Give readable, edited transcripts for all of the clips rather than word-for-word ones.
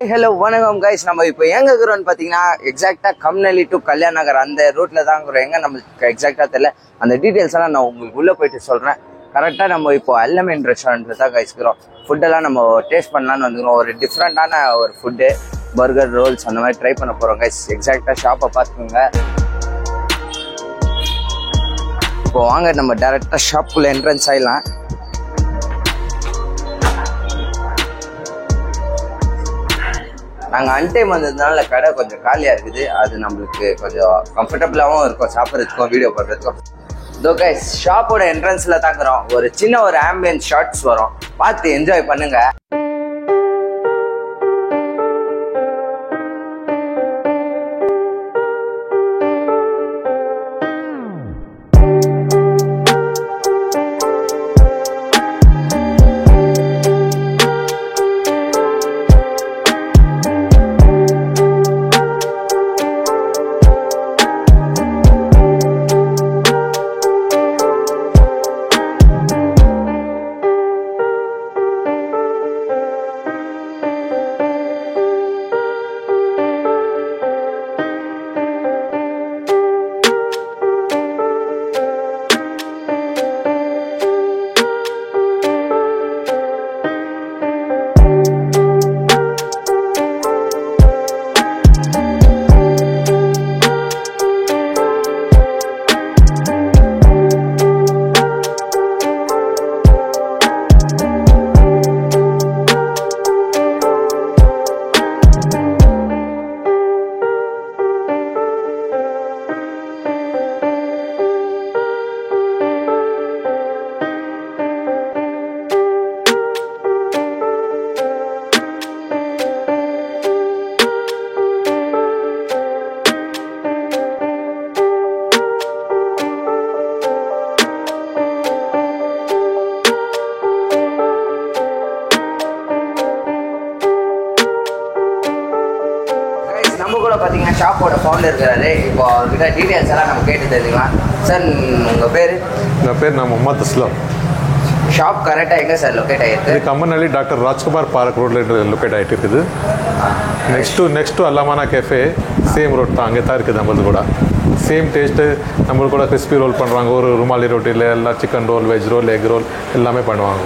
Hello வணக்கம் guys. நம்ம இப்போ எங்க இருக்கிறோம்னு பார்த்தீங்கன்னா எக்ஸாக்டா கம்னலி டு கல்யாண நகர் அந்த ரூட்ல தான் இருக்கிறோம். எங்க நம்மளுக்கு எக்ஸாக்டா தெரியல. அந்த டீட்டெயில்ஸ் எல்லாம் நான் உங்களுக்கு உள்ள போயிட்டு சொல்றேன். கரெக்டா நம்ம இப்போ எல்எம்என் ரெஸ்டாரண்ட்ல தான் கைஸ் இருக்கிறோம். ஃபுட்டெல்லாம் நம்ம டேஸ்ட் பண்ணலான்னு வந்துக்கிறோம். ஒரு டிஃப்ரெண்டான ஒரு ஃபுட்டு, பர்கர், ரோல்ஸ் அந்த மாதிரி ட்ரை பண்ண போறோம் கைஸ். எக்ஸாக்டா ஷாப்பை பார்த்துக்கோங்க. இப்போ வாங்க நம்ம டைரக்டா ஷாப்புக்குள்ள என்ட்ரன்ஸ் ஆயிடலாம். நாங்கள் அன்டைம் வந்ததுனால கடை கொஞ்சம் காலியாக இருக்குது. அது நம்மளுக்கு கொஞ்சம் கம்ஃபர்டபுளாகவும் இருக்கும் சாப்பிட்றதுக்கும் வீடியோ பண்ணுறதுக்கும். இதோ கைஸ் ஷாப்போட என்ட்ரன்ஸில் தாக்குறோம். ஒரு சின்ன ஒரு ஆம்பியன்ஸ் ஷார்ட்ஸ் வரும், பார்த்து என்ஜாய் பண்ணுங்க. நம்ம கூட பார்த்தீங்கன்னா ஷாப்போட ஃபவுண்டர் இருக்கிறாரு. இப்போ அவர்கிட்ட டீட்டெயில்ஸ் எல்லாம் நம்ம கேட்டு தெரிஞ்சுக்கலாம். சார் உங்கள் பேர்? என் பேர் நான் முகமது அஸ்லாம். ஷாப் கரெக்டாக எங்கே சார் லொக்கேட் ஆகிருக்கு? இது கம்மனஹள்ளி டாக்டர் ராஜ்குமார் பார்க் ரோட்டில் லொக்கேட் ஆகிட்டு இருக்குது. நெக்ஸ்ட்டு அல்லாமானா கேஃபே சேம் ரோட் தான், அங்கே தான் இருக்குது. நம்மளது கூட சேம் டேஸ்ட்டு. நம்மளுக்கு கூட கிறிஸ்பி ரோல் பண்ணுறாங்க. ஒரு ருமாலி ரொட்டியில் எல்லாம் chicken roll, veg role, egg role எல்லாமே பண்ணுவாங்க.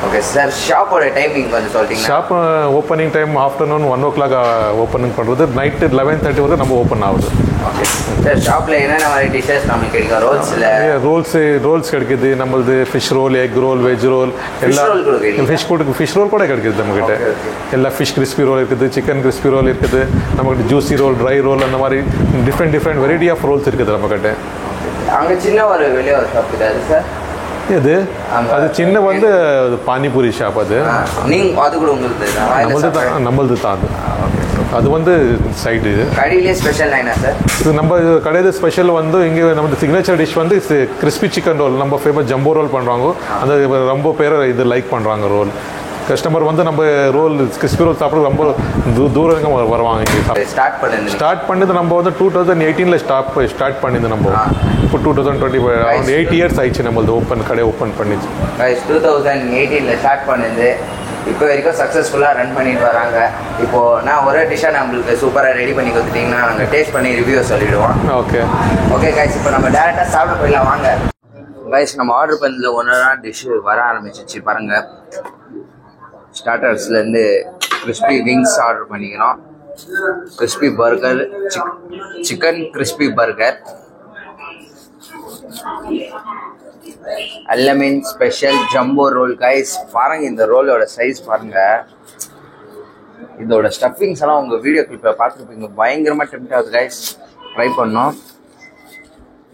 ஓகே சார், ஷாப்போட டைமிங் கொஞ்சம் சொல்லிட்டீங்க. Shop opening time afternoon 1 o'clock opening பண்ணுறது. நைட்டு 11:30 வரைக்கும் நம்ம ஓப்பன் ஆகுது. ஓகே சார், ஷாப்பில் என்னென்ன மாதிரி டிஷ்ஷஸ் நம்மளுக்கு கிடைக்கும்? ரோல்ஸ் கிடைக்குது. நம்மளது fish roll, egg roll, veg roll எல்லாம். ஃபிஷ் ரோல் கூட கிடைக்குது நம்மக்கிட்ட. எல்லாம் ஃபிஷ் கிறிஸ்பி ரோல் இருக்குது, சிக்கன் கிறிஸ்பி ரோல் இருக்குது, நம்மகிட்ட ஜூசி ரோல், ட்ரை ரோல், அந்த மாதிரி டிஃப்ரெண்ட் வெரைட்டி ஆஃப் ரோல்ஸ் இருக்குது நம்மக்கிட்ட. அங்கே சின்ன ஒரு வெளியே ஒரு ஷாப் இருக்குது சார். இது அது சின்ன வந்து பானிபூரி ஷாப். அது அது கூட நம்மளது தான். அது வந்து சைடு. இது கடையிலே ஸ்பெஷல் என்ன சார்? இது நம்ம கடையில் ஸ்பெஷல் வந்து இங்கே நம்ம சிக்னேச்சர் டிஷ் வந்து கிறிஸ்பி சிக்கன் ரோல். நம்ம ஃபேமஸ் ஜம்போ ரோல் பண்ணுறாங்க. அந்த ரொம்ப பேர் இது லைக் பண்ணுறாங்க ரோல். கஸ்டமர் வந்து நம்ம ரோல் கிறிஸ்பி ரோல் சாப்பிட ரொம்ப தூரம் வருவாங்க. இங்கே ஸ்டார்ட் பண்ணது நம்ம வந்து 2018 ஸ்டார்ட் பண்ணிது. நம்ம இப்போ 2025 அரௌண்ட் 8 years ஆயிடுச்சு நம்மளது கடை ஓப்பன் பண்ணிச்சு. 2018 ஸ்டார்ட் பண்ணுது. இப்போ வரைக்கும் சக்ஸஸ்ஃபுல்லாக ரன் பண்ணிட்டு வராங்க. இப்போது நான் ஒரே டிஷ்ஷாக நம்மளுக்கு சூப்பராக ரெடி பண்ணி கொடுத்துட்டிங்கன்னா நாங்கள் டேஸ்ட் பண்ணி ரிவ்யூ சொல்லிவிடுவோம். ஓகே கைஸ், இப்போ நம்ம டேரெக்டாக சாப்பிட போயிடலாம் வாங்க. கைஸ், நம்ம ஆர்டர் பண்ணதில் ஒன்றா டிஷ்ஷு வர ஆரம்பிச்சிச்சு பாருங்கள். ஸ்டார்டர்ஸ்லேருந்து கிறிஸ்பி விங்ஸ் ஆர்டர் பண்ணிக்கிறோம். Crispy burger, chicken crispy burger, LMN special jumbo roll. Guys பாருங்க, இந்த ரோலோட சைஸ் பாருங்க. இதோட ஸ்டஃபிங்ஸ் எல்லாம் உங்கள் வீடியோ கிளிப்பில் பார்த்துருப்பீங்க. பயங்கரமாக டெம்ப்ட் ஆகுது கைஸ், ட்ரை பண்ணோம்.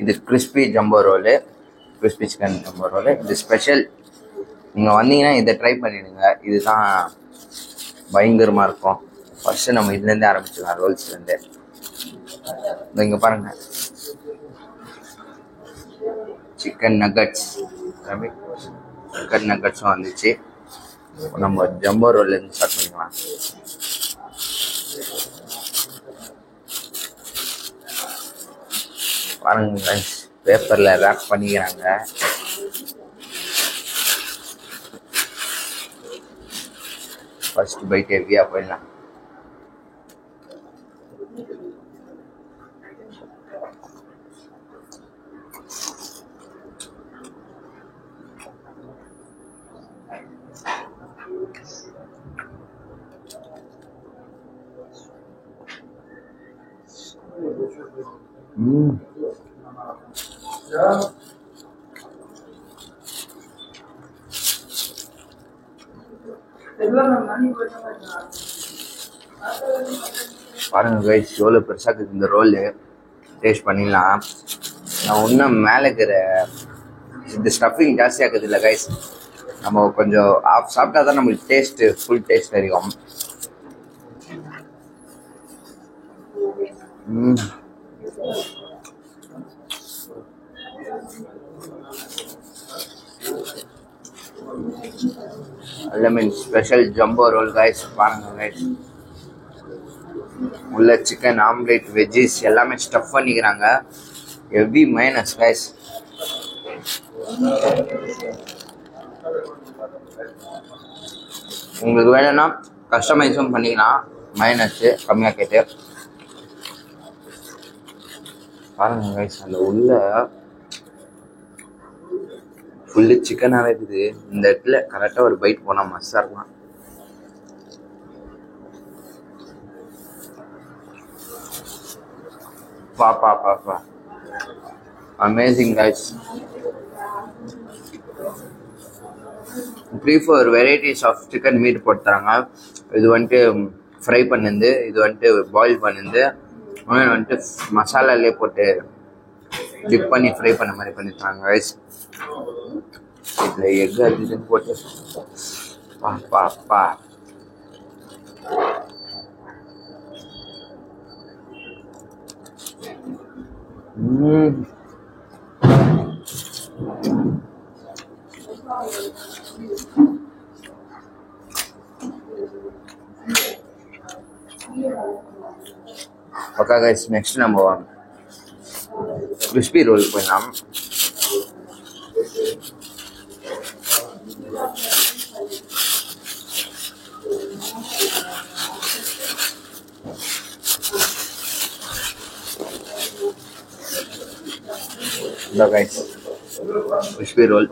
இது crispy jumbo roll, crispy chicken jumbo roll. இது ஸ்பெஷல். நீங்கள் வந்தீங்கன்னா இதை ட்ரை பண்ணிவிடுங்க. இதுதான் பயங்கரமாக இருக்கும். ஃபஸ்ட்டு நம்ம இதுலேருந்தே ஆரம்பிச்சிடலாம், ரோல்ஸ்லேருந்தே. இங்கே பாருங்கள், சிக்கன் நக்கட்ஸ், சிக்கன் நக்கட்ஸும் வந்துச்சு. நம்ம ஜம்போ ரோல்லேருந்து ஸ்டார்ட் பண்ணிக்கலாம். பாருங்க, பேப்பரில் ரேப் பண்ணிக்கிறாங்க. ஃபர்ஸ்ட் பைட் ஹெவியாக போயிடலாம். பாருங்க கைஸ் எவ்வளோ பெருசாக இருக்குது இந்த ரோலு. டேஸ்ட் பண்ணிடலாம். நான் இன்னும் மேலே இருக்கிற இந்த ஸ்டஃபிங் ஜாஸ்தியாக இருக்குது இல்லை கைஸ். நம்ம கொஞ்சம் ஆஃப் சாப்பிட்டா தான் நம்மளுக்கு டேஸ்ட்டு ஃபுல் டேஸ்ட் தெரியும். Lemon special jumbo roll guys. பாருங்க கைஸ், உள்ள சிக்கன் ஆம்லேட் வெஜ்ஜஸ் எல்லாமே ஸ்டஃப் பண்ணிக்கிறாங்க. Heavy mayonnaise guys. உங்களுக்கு வேணும்னா கஸ்டமைஸும் பண்ணிக்கலாம், மைனஸு கம்மியாக கேட்டு. பாருங்க கைஸ், அந்த உள்ள ஃபுல்லு சிக்கனாகவே இருக்குது. இந்த இடத்துல கரெக்டாக ஒரு பைட் போனால் மஸ்ஸாக இருக்கலாம். பா amazing guys. 3-4 varieties of chicken meat போட்டு தராங்க. இது வந்துட்டு ஃப்ரை பண்ணிருந்து, இது வந்துட்டு பாயில் பண்ணிருந்து, வந்துட்டு மசாலாலே போட்டு டிப் பண்ணி ஃப்ரை பண்ண மாதிரி பண்ணிட்டாங்க கைஸ். இதில் எக் அது போட்டு பா ஓகே கைஸ், நெக்ஸ்ட் நம்ம கிறிஸ்பி ரோல் போயிடலாம். இந்த கைஸ் கிறிஸ்பி ரோல்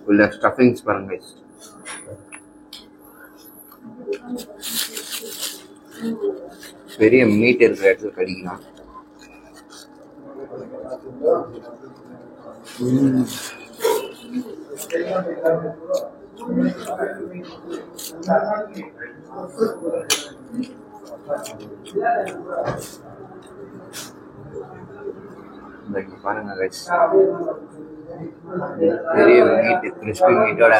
உள்ள ஸ்டஃபிங்ஸ் பாருங்க கைஸ். பெரிய மீட் இருக்கிற இடத்துல கடிக்கலாம். பாருங்க கைஸ், பெரிய மீட், கிறிஸ்பி மீட்டோட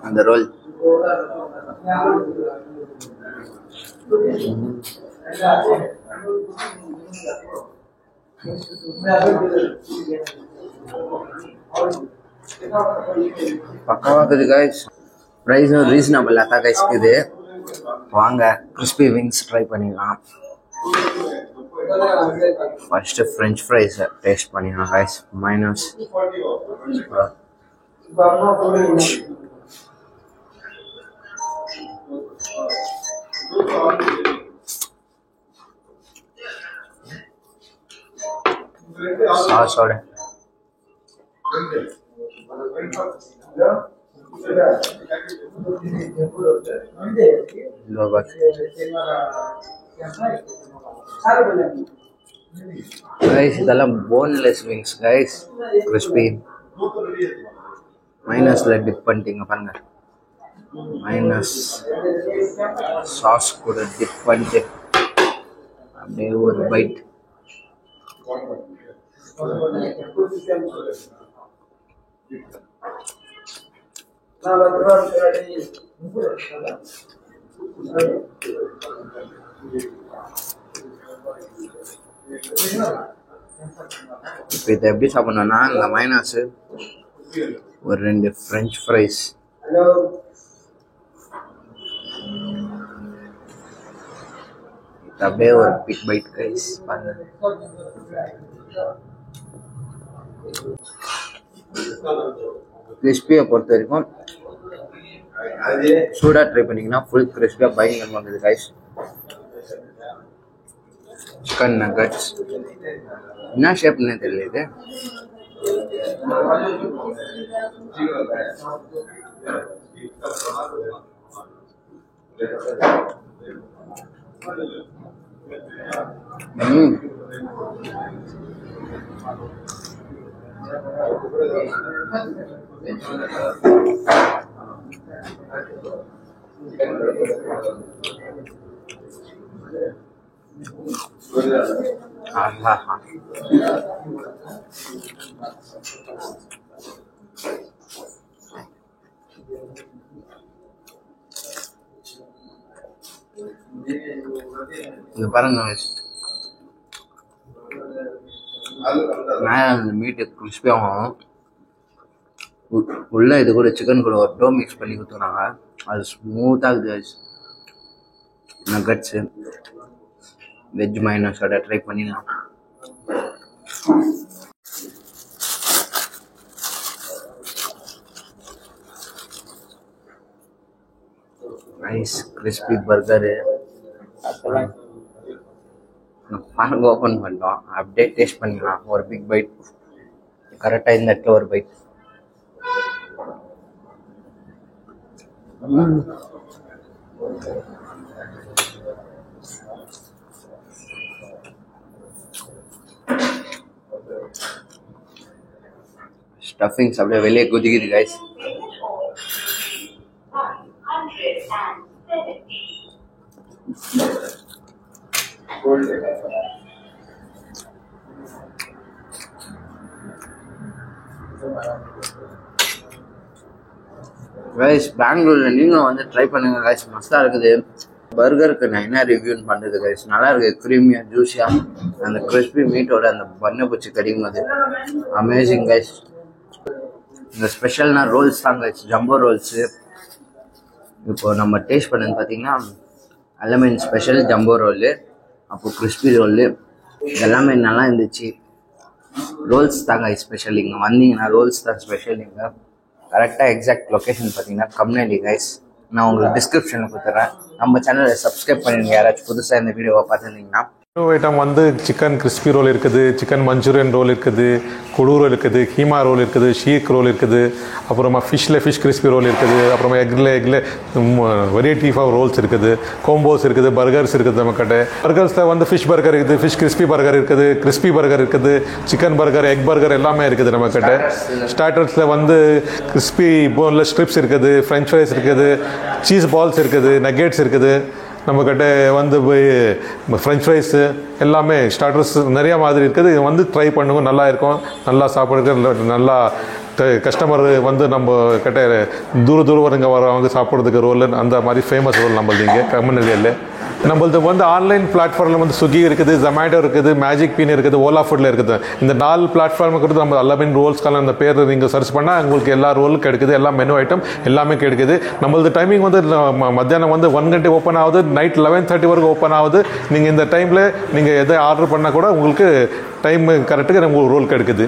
அந்த ரோல். பக்காவா இருக்குது கைஸ். ப்ரைஸும் ரீசனபிளாக தான் கைஸ் இருக்குது. வாங்க கிறிஸ்பி விங்ஸ் ட்ரை பண்ணிடலாம். ஃபர்ஸ்ட் ஃப்ரெஞ்ச் ஃப்ரைஸ் டேஸ்ட் பண்ணிடலாம் கைஸ். மைனஸ் சாஸோட கைஸ். இதெல்லாம் போன்லெஸ் விங்ஸ் கைஸ், கிறிஸ்பி. மைனஸ்ல டிப் பண்ணிட்டீங்க பாருங்க. மைனஸ் சாஸ் கூட டிப் பண்ணிட்டு அப்படியே ஒரு பைட். இப்போ இதை எப்படி சாப்பிடணும்னா, இந்த மைனஸ் ஒரு 2 ஃப்ரெஞ்ச் ஃப்ரைஸ், அப்படியே ஒரு பிக் பைட் கைஸ். பாருங்க கிறிஸ்பியை பொறுத்த வரைக்கும் சூடாக ட்ரை பண்ணிங்கன்னா ஃபுல் கிறிஸ்பியாக பயங்கரமாக இருக்குது கைஸ். சிக்கன் நகட்ஸ் என்ன ஷேப்னே தெரியல. இது இது பாருங்க, மேலே அந்த மீட்டு கிறிஸ்பியாகும், உள்ள இது கூட சிக்கன் கூட ஒரு டோ மிக்ஸ் பண்ணி கொடுத்துறாங்க, அது ஸ்மூத்தாக இருக்குது. நகட்ஸு வெஜ் மைனஸோட ட்ரை பண்ணிடலாம். Nice crispy burger. பாருங்க, ஓப்பன் பண்ணிட்டோம், அப்படியே டேஸ்ட் பண்ணிக்கலாம். ஒரு பிக் பைட் கரெக்டாக இந்த இடத்துல ஒரு பைட். ஸ்டஃபிங்ஸ் அப்படியே வெளியே குதிக்குது கைஸ். கைஸ், பெங்களூர்ல நீங்களும் வந்து ட்ரை பண்ணுங்க கைஸ், மஸ்தா இருக்குது. பர்கருக்கு நான் என்ன ரிவ்யூன்னு பண்ணுறது கைஸ், நல்லா இருக்குது, க்ரீமியாக ஜூஸியாக, அந்த கிறிஸ்பி மீட்டோட அந்த பண்ணை பூச்சி கடிக்கும் போது அமேசிங் கைஸ். இந்த ஸ்பெஷல்னா ரோல்ஸ் தான் கைஸ், ஜம்போ ரோல்ஸு. இப்போ நம்ம டேஸ்ட் பண்ணது பார்த்தீங்கன்னா எல்லாமே ஸ்பெஷல் ஜம்போ ரோலு, அப்போது கிறிஸ்பி ரோலு, எல்லாமே நல்லா இருந்துச்சு. ரோல்ஸ் தாங்க ஸ்பெஷல், இங்கே வந்தீங்கன்னா ரோல்ஸ் தான் ஸ்பெஷல். இங்கே கரெக்டாக எக்ஸாக்ட் லொக்கேஷன் பார்த்தீங்கன்னா கம்யூனிட்டி கைஸ், நான் உங்களுக்கு டிஸ்கிரிப்ஷனில் கொடுத்துட்றேன். நம்ம சேனலை சப்ஸ்கிரைப் பண்ணிடுங்க யாராச்சும் புதுசாக இந்த வீடியோவை பார்த்துருந்தீங்கன்னா. ஐட்டம் வந்து சிக்கன் கிறிஸ்பி ரோல் இருக்குது, சிக்கன் மஞ்சூரியன் ரோல் இருக்குது, குழு ரோல் இருக்குது, கீமா ரோல் இருக்குது, ஷீக் ரோல் இருக்குது, அப்புறமா ஃபிஷ்ஷில் ஃபிஷ் கிறிஸ்பி ரோல் இருக்குது, அப்புறமா எக்கில் வெரைட்டி ஆஃப் ரோல்ஸ் இருக்குது, கோம்போஸ் இருக்குது, பர்கர்ஸ் இருக்குது. நம்மக்கிட்ட பர்கர்ஸில் வந்து ஃபிஷ் பர்கர் இருக்குது, ஃபிஷ் கிறிஸ்பி பர்கர் இருக்குது, கிறிஸ்பி பர்கர் இருக்குது, சிக்கன் பர்கர், எக் பர்கர் எல்லாமே இருக்குது நம்மக்கிட்ட. ஸ்டார்டர்ஸில் வந்து கிறிஸ்பி போன்லெஸ் ஸ்ட்ரிப்ஸ் இருக்குது, ஃப்ரெஞ்ச் ஃப்ரைஸ் இருக்குது, சீஸ் பால்ஸ் இருக்குது, நக்கெட்ஸ் இருக்குது. நம்மக்கிட்ட வந்து ஃப்ரெஞ்ச் ஃப்ரைஸு எல்லாமே ஸ்டார்டர்ஸ் நிறையா மாதிரி இருக்குது. இது வந்து ட்ரை பண்ணுங்க, நல்லா இருக்கும், நல்லா சாப்பிட்றதுக்கு நல்லா கஸ்டமர் வந்து நம்ம கிட்ட தூரம் இங்கே வரவங்க சாப்பிட்றதுக்கு ரோல் அந்த மாதிரி ஃபேமஸ் ரோல் நம்மளது இங்கே கம்யூனிட்டியில். நம்மளது வந்து ஆன்லைன் பிளாட்ஃபார்மில் வந்து ஸ்விக்கி இருக்குது, ஜொமேட்டோ இருக்குது, மேஜிக் பீன் இருக்குது, ஓலா ஃபுட்டில் இருக்குது. இந்த 4 பிளாட்ஃபார்முக்கு நம்ம அல்லமின் ரோல்ஸ்க்கான அந்த பேர் நீங்கள் சர்ச் பண்ணால் உங்களுக்கு எல்லா ரோலும் கிடைக்குது, எல்லா மெனு ஐட்டம் எல்லாமே கிடைக்குது. நம்மளது டைமிங் வந்து மத்தியானம் வந்து 1 கண்டே ஓப்பன் ஆகுது, நைட் 11:30 வரைக்கும் ஓப்பன் ஆகுது. நீங்கள் இந்த டைமில் நீங்கள் எதை ஆர்டர் பண்ணால் கூட உங்களுக்கு டைம் கரெக்டுக்கு உங்களுக்கு ரோல் கிடைக்குது.